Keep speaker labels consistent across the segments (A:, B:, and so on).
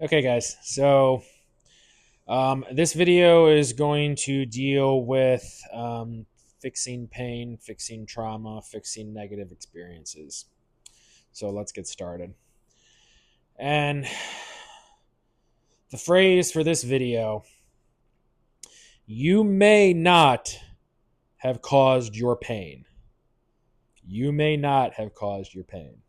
A: Okay, guys. So this video is going to deal with fixing pain, fixing trauma, fixing negative experiences. So let's get started. And the phrase for this video: you may not have caused your pain. You may not have caused your pain.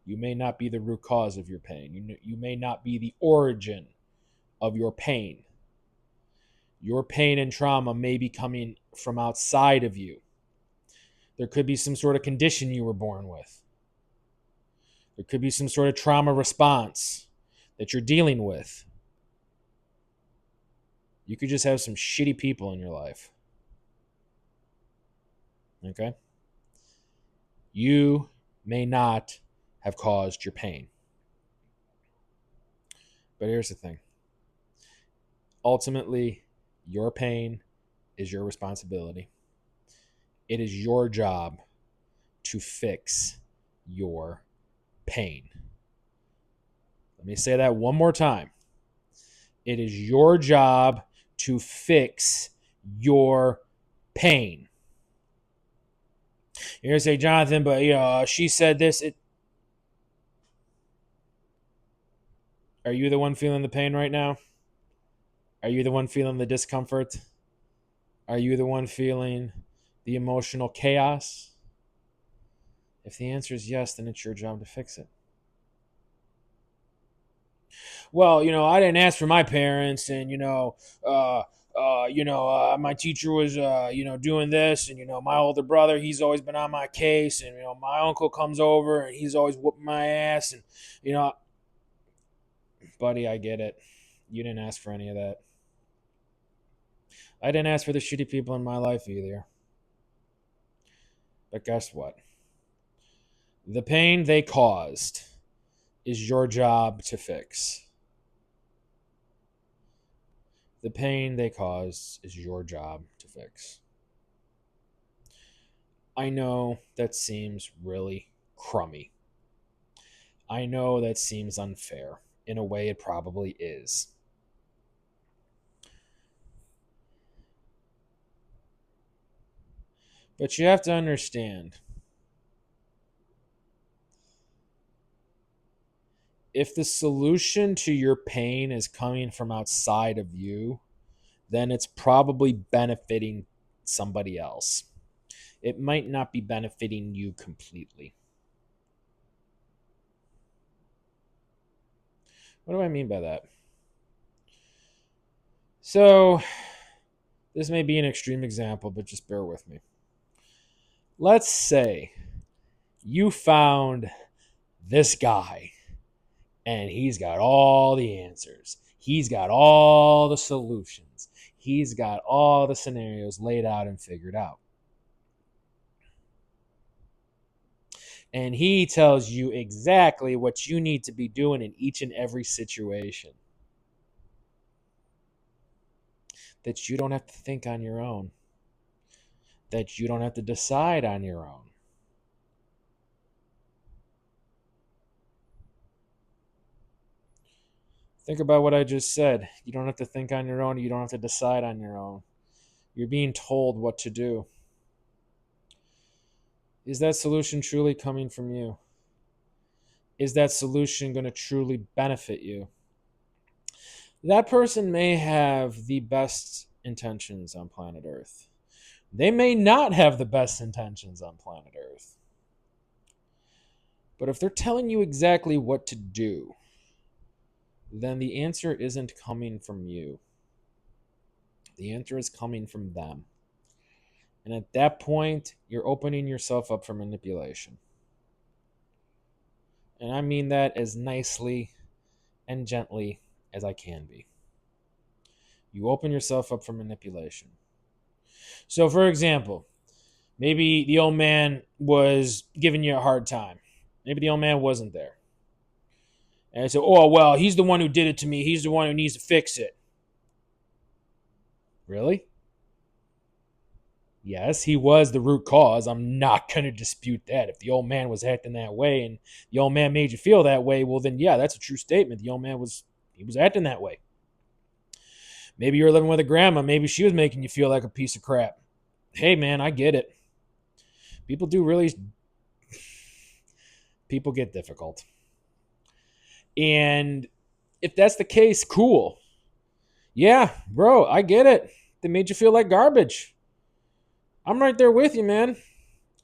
A: You may not be the root cause of your pain. You may not be the origin of your pain. Your pain and trauma may be coming from outside of you. There could be some sort of condition you were born with. There could be some sort of trauma response that you're dealing with. You could just have some shitty people in your life. Okay? You may not have caused your pain. But here's the thing. Ultimately, your pain is your responsibility. It is your job to fix your pain. Let me say that one more time. It is your job to fix your pain. You're going to say, Jonathan, but she said this. Are you the one feeling the pain right now? Are you the one feeling the discomfort? Are you the one feeling the emotional chaos? If the answer is yes, then it's your job to fix it. Well, I didn't ask for my parents, and my teacher was, doing this, and my older brother, he's always been on my case, and my uncle comes over, and he's always whooping my ass, and you know, buddy, I get it. You didn't ask for any of that. I didn't ask for the shitty people in my life either. But guess what? The pain they caused is your job to fix. The pain they caused is your job to fix. I know that seems really crummy. I know that seems unfair. In a way, it probably is. But you have to understand, if the solution to your pain is coming from outside of you, then it's probably benefiting somebody else. It might not be benefiting you completely. What do I mean by that? So, this may be an extreme example, but just bear with me. Let's say you found this guy and he's got all the answers. He's got all the solutions. He's got all the scenarios laid out and figured out. And he tells you exactly what you need to be doing in each and every situation. That you don't have to think on your own. That you don't have to decide on your own. Think about what I just said. You don't have to think on your own. You don't have to decide on your own. You're being told what to do. Is that solution truly coming from you? Is that solution going to truly benefit you? That person may have the best intentions on planet Earth. They may not have the best intentions on planet Earth. But if they're telling you exactly what to do, then the answer isn't coming from you. The answer is coming from them. And at that point, you're opening yourself up for manipulation. And I mean that as nicely and gently as I can be. You open yourself up for manipulation. So, for example, maybe the old man was giving you a hard time. Maybe the old man wasn't there. And I said, oh, well, he's the one who did it to me. He's the one who needs to fix it. Really? Yes, he was the root cause. I'm not going to dispute that. If the old man was acting that way and the old man made you feel that way, well, then, yeah, that's a true statement. The old man was He was acting that way. Maybe you were living with a grandma. Maybe she was making you feel like a piece of crap. Hey, man, I get it. People do really. People get difficult. And if that's the case, cool. Yeah, bro, I get it. They made you feel like garbage. I'm right there with you, man.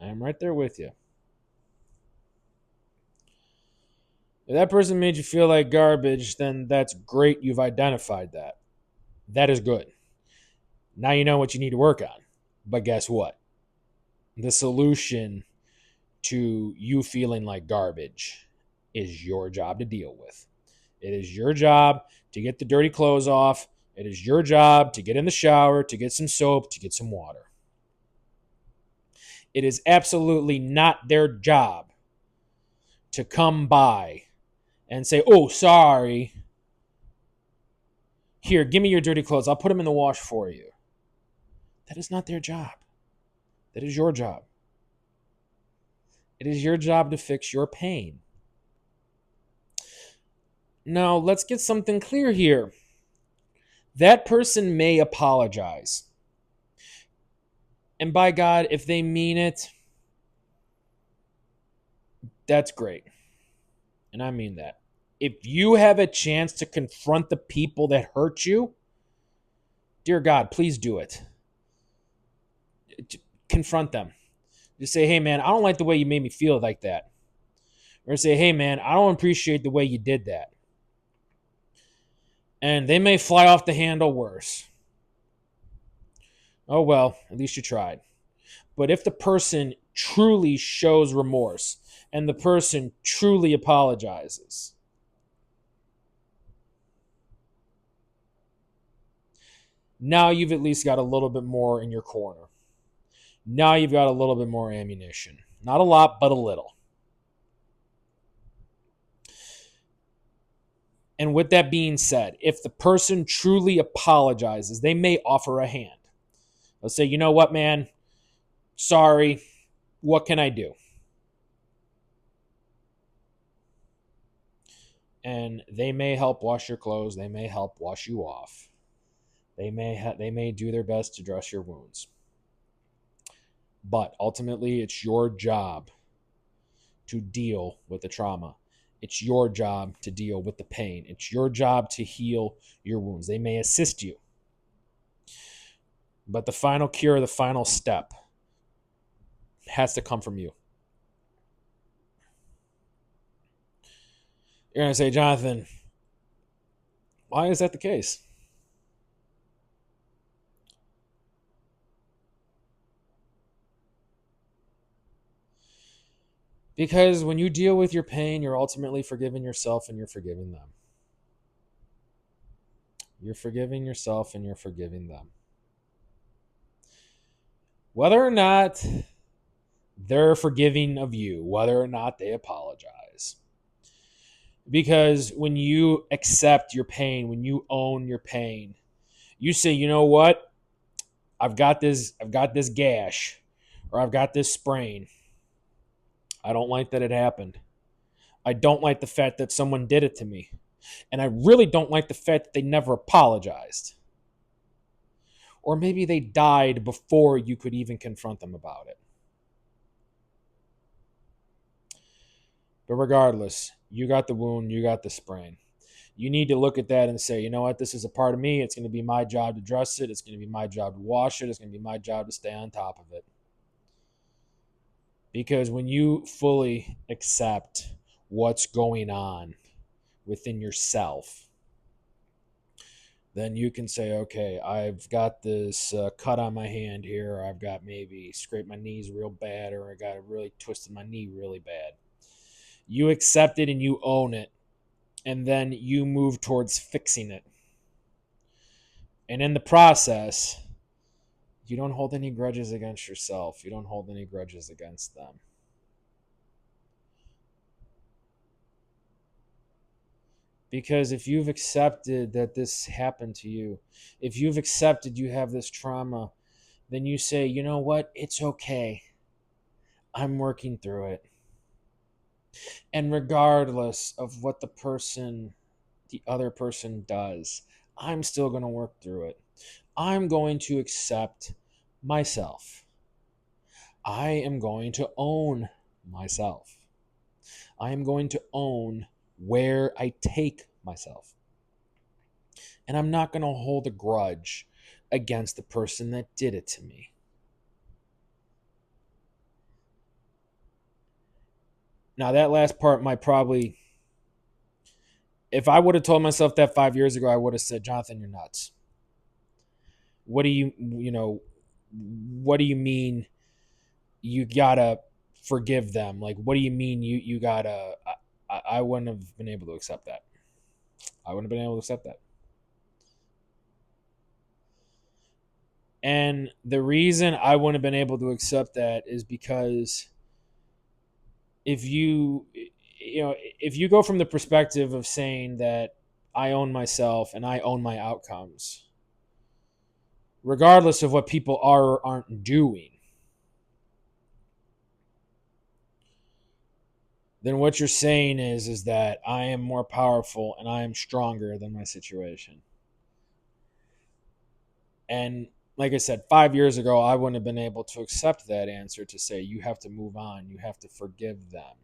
A: I'm right there with you. If that person made you feel like garbage, then that's great. You've identified that. That is good. Now you know what you need to work on. But guess what? The solution to you feeling like garbage is your job to deal with. It is your job to get the dirty clothes off. It is your job to get in the shower, to get some soap, to get some water. It is absolutely not their job to come by and say, oh, sorry. Here, give me your dirty clothes. I'll put them in the wash for you. That is not their job. That is your job. It is your job to fix your pain. Now, let's get something clear here. That person may apologize. And by God, if they mean it, that's great. And I mean that. If you have a chance to confront the people that hurt you, dear God, please do it. Confront them. Just say, hey, man, I don't like the way you made me feel like that. Or say, hey, man, I don't appreciate the way you did that. And they may fly off the handle worse. Oh, well, at least you tried. But if the person truly shows remorse and the person truly apologizes, now you've at least got a little bit more in your corner. Now you've got a little bit more ammunition. Not a lot, but a little. And with that being said, if the person truly apologizes, they may offer a hand. They'll say, you know what, man? Sorry. What can I do? And they may help wash your clothes. They may help wash you off. They may do their best to dress your wounds. But ultimately, it's your job to deal with the trauma. It's your job to deal with the pain. It's your job to heal your wounds. They may assist you. But the final cure, the final step, has to come from you. You're going to say, Jonathan, why is that the case? Because when you deal with your pain, you're ultimately forgiving yourself and you're forgiving them. You're forgiving yourself and you're forgiving them. Whether or not they're forgiving of you, whether or not they apologize. Because when you accept your pain, when you own your pain, you say, you know what? I've got this gash, or I've got this sprain. I don't like that it happened. I don't like the fact that someone did it to me. And I really don't like the fact that they never apologized. Or maybe they died before you could even confront them about it. But regardless, you got the wound, you got the sprain. You need to look at that and say, you know what, this is a part of me. It's going to be my job to dress it. It's going to be my job to wash it. It's going to be my job to stay on top of it. Because when you fully accept what's going on within yourself, then you can say, okay, I've got this cut on my hand here. Or I've got maybe scraped my knees real bad, or I got really twisted my knee really bad. You accept it and you own it. And then you move towards fixing it. And in the process, you don't hold any grudges against yourself. You don't hold any grudges against them. Because if you've accepted that this happened to you, if you've accepted you have this trauma, then you say, you know what? It's okay. I'm working through it. And regardless of what the person the other person does, I'm still going to work through it. I'm going to accept myself. I am going to own myself. I am going to own where I take myself. And I'm not going to hold a grudge against the person that did it to me. Now, that last part might probably, if I would have told myself that 5 years ago, I would have said, Jonathan, you're nuts. What do what do you mean you gotta forgive them? Like, what do you mean you gotta, I wouldn't have been able to accept that. I wouldn't have been able to accept that. And the reason I wouldn't have been able to accept that is because if if you go from the perspective of saying that I own myself and I own my outcomes, regardless of what people are or aren't doing, then what you're saying is that I am more powerful and I am stronger than my situation. And like I said, 5 years ago, I wouldn't have been able to accept that answer to say, you have to move on, you have to forgive them.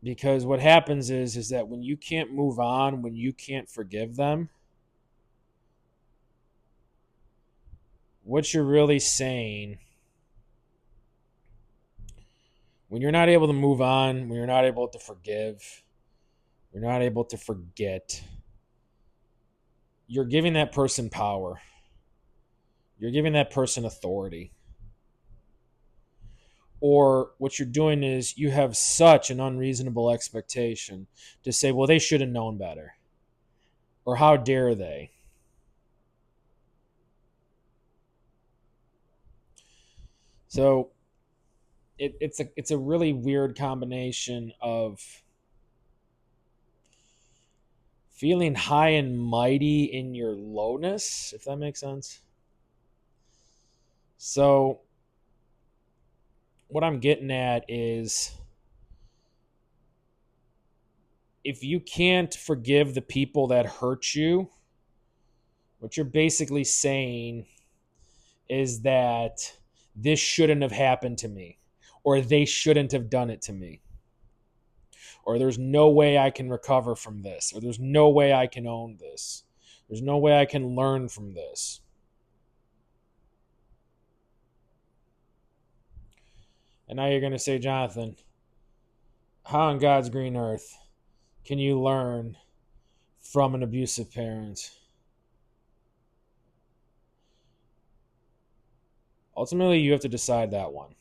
A: Because what happens is that when you can't move on, when you can't forgive them, what you're really saying, when you're not able to move on, when you're not able to forgive, you're not able to forget, you're giving that person power. You're giving that person authority. Or what you're doing is you have such an unreasonable expectation to say, well, they should have known better. Or how dare they? So it's a really weird combination of feeling high and mighty in your lowness, if that makes sense. So what I'm getting at is, if you can't forgive the people that hurt you, what you're basically saying is that this shouldn't have happened to me, or they shouldn't have done it to me, or there's no way I can recover from this, or there's no way I can own this, there's no way I can learn from this. And now you're going to say, Jonathan, how on God's green earth can you learn from an abusive parent? Ultimately, you have to decide that one.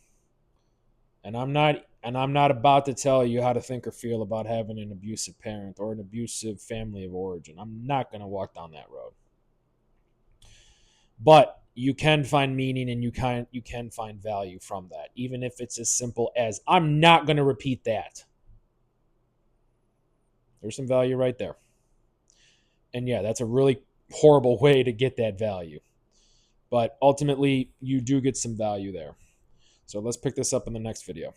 A: And I'm not about to tell you how to think or feel about having an abusive parent or an abusive family of origin. I'm not going to walk down that road. But you can find meaning and you can find value from that, even if it's as simple as, I'm not going to repeat that. There's some value right there. And yeah, that's a really horrible way to get that value. But ultimately, you do get some value there. So let's pick this up in the next video.